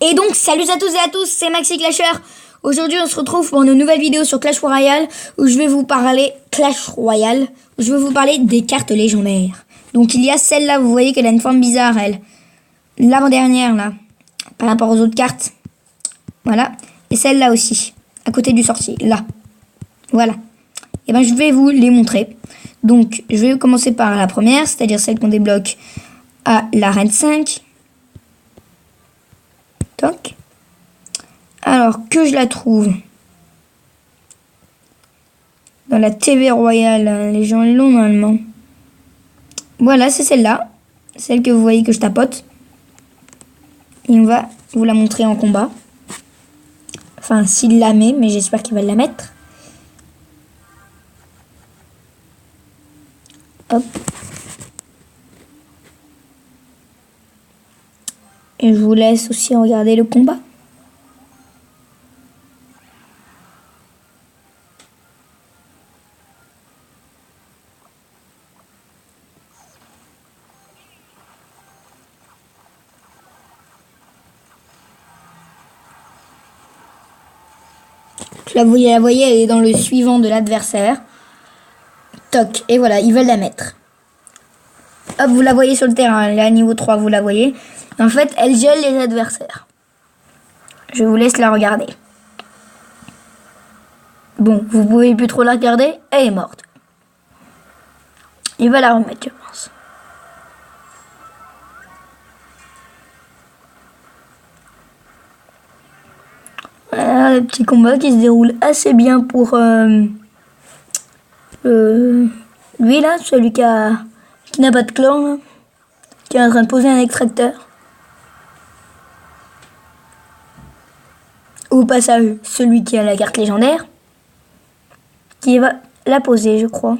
Et donc, salut à tous et à tous, c'est Maxi Clasher. Aujourd'hui, on se retrouve pour une nouvelle vidéo sur Clash Royale où je vais vous parler des cartes légendaires. Donc, il y a celle-là, vous voyez qu'elle a une forme bizarre, elle. L'avant-dernière, là, par rapport aux autres cartes. Voilà. Et celle-là aussi, à côté du sorcier, là. Voilà. Et ben, je vais vous les montrer. Donc, je vais commencer par la première, c'est-à-dire celle qu'on débloque à l'arène 5. Toc. Alors, que je la trouve dans la TV Royale, les gens l'ont normalement. Voilà, c'est celle-là. Celle que vous voyez que je tapote. Et on va vous la montrer en combat. Enfin, s'il la met, mais j'espère qu'il va la mettre. Hop. Et je vous laisse aussi regarder le combat. Là, vous la voyez, elle est dans le suivant de l'adversaire. Toc. Et voilà, ils veulent la mettre. Hop, vous la voyez sur le terrain. Elle est à niveau 3, vous la voyez. En fait, elle gèle les adversaires. Je vous laisse la regarder. Bon, vous pouvez plus trop la regarder. Elle est morte. Il va la remettre, je pense. Voilà, le petit combat qui se déroule assez bien pour lui là, celui qui n'a pas de clan, là, qui est en train de poser un extracteur. Au passage, celui qui a la carte légendaire, qui va la poser, je crois.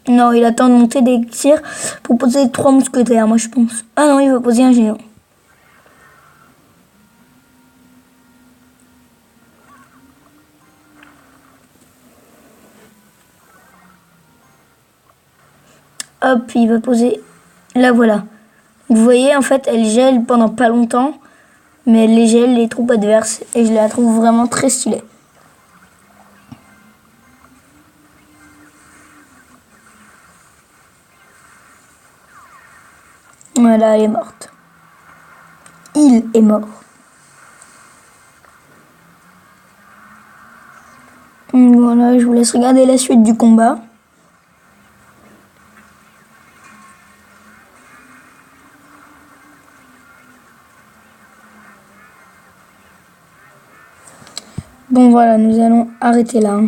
Non, il attend de monter des tirs pour poser 3 mousquetaires, moi je pense. Ah non, il va poser un géant. Hop, il va poser... Là, voilà. Vous voyez, en fait, elle gèle pendant pas longtemps, mais elle les gèle les troupes adverses, et je la trouve vraiment très stylée. Voilà, elle est morte. Il est mort. Voilà, je vous laisse regarder la suite du combat. Bon voilà, nous allons arrêter là.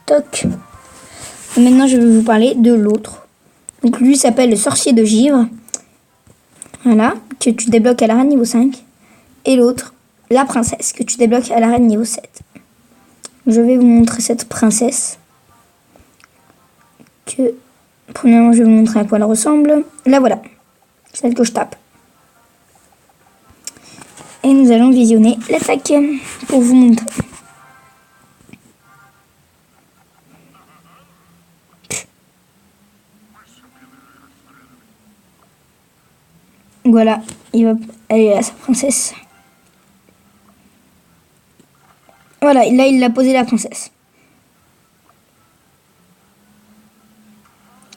Toc. Et maintenant, je vais vous parler de l'autre. Donc lui s'appelle le sorcier de givre. Voilà, que tu débloques à l'arène niveau 5. Et l'autre, la princesse, que tu débloques à l'arène niveau 7. Je vais vous montrer cette princesse. Premièrement, je vais vous montrer à quoi elle ressemble. Là, voilà. Celle que je tape. Et nous allons visionner l'attaque pour vous montrer. Voilà, elle est là, sa princesse. Voilà, là, il a posé la princesse.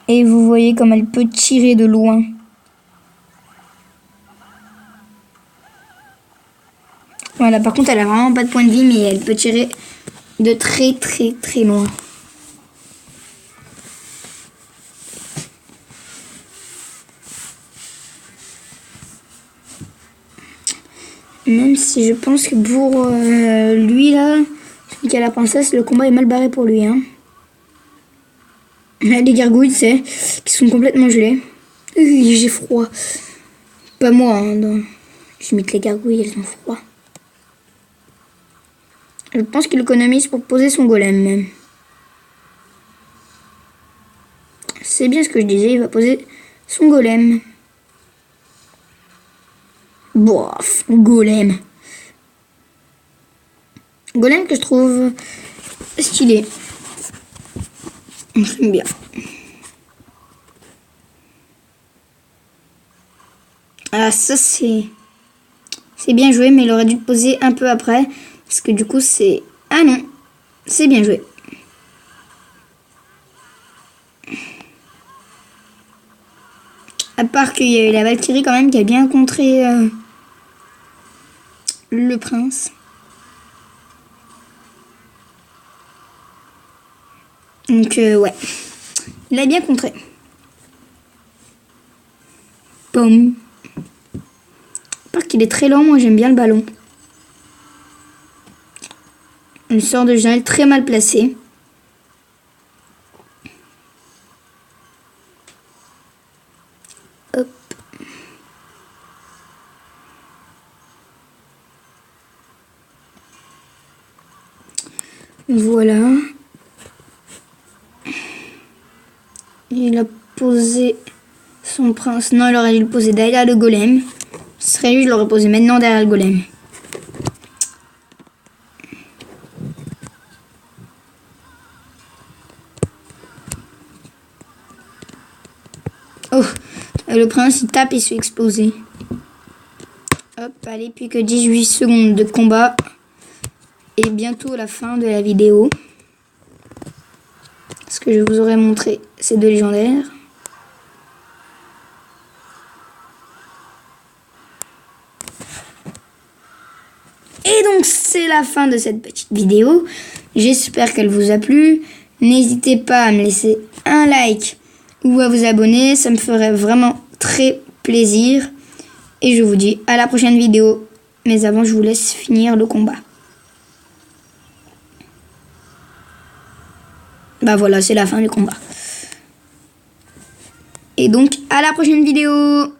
Et vous voyez comme elle peut tirer de loin. Voilà, par contre, elle a vraiment pas de point de vie, mais elle peut tirer de très, très, très loin. Même si je pense que pour lui, là, celui qui a la princesse, le combat est mal barré pour lui. Hein. Il y a des gargouilles, tu sais, qui sont complètement gelées. J'ai froid. Pas moi, hein. Je mets que les gargouilles, elles ont froid. Je pense qu'il économise pour poser son golem, même. C'est bien ce que je disais, il va poser son golem. Bof, golem. Golem que je trouve stylé. J'aime bien. ça c'est bien joué, mais il aurait dû le poser un peu après. Parce que du coup, c'est... Ah non, c'est bien joué. À part qu'il y a eu la Valkyrie quand même qui a bien contré le prince. Donc ouais, il a bien contré. Pomme. À part qu'il est très lent, moi j'aime bien le ballon. Une sorte de gel très mal placé. Hop. Voilà. Il a posé son prince. Non, il aurait dû le poser derrière le golem. Ce serait lui, je l'aurais posé maintenant derrière le golem. Oh, le prince il tape et se fait exploser. Hop, allez, plus que 18 secondes de combat. Et bientôt la fin de la vidéo. Ce que je vous aurais montré, c'est deux légendaires. Et donc c'est la fin de cette petite vidéo. J'espère qu'elle vous a plu. N'hésitez pas à me laisser un like ou à vous abonner. Ça me ferait vraiment très plaisir. Et je vous dis à la prochaine vidéo. Mais avant, je vous laisse finir le combat. Bah voilà, c'est la fin du combat. Et donc, à la prochaine vidéo.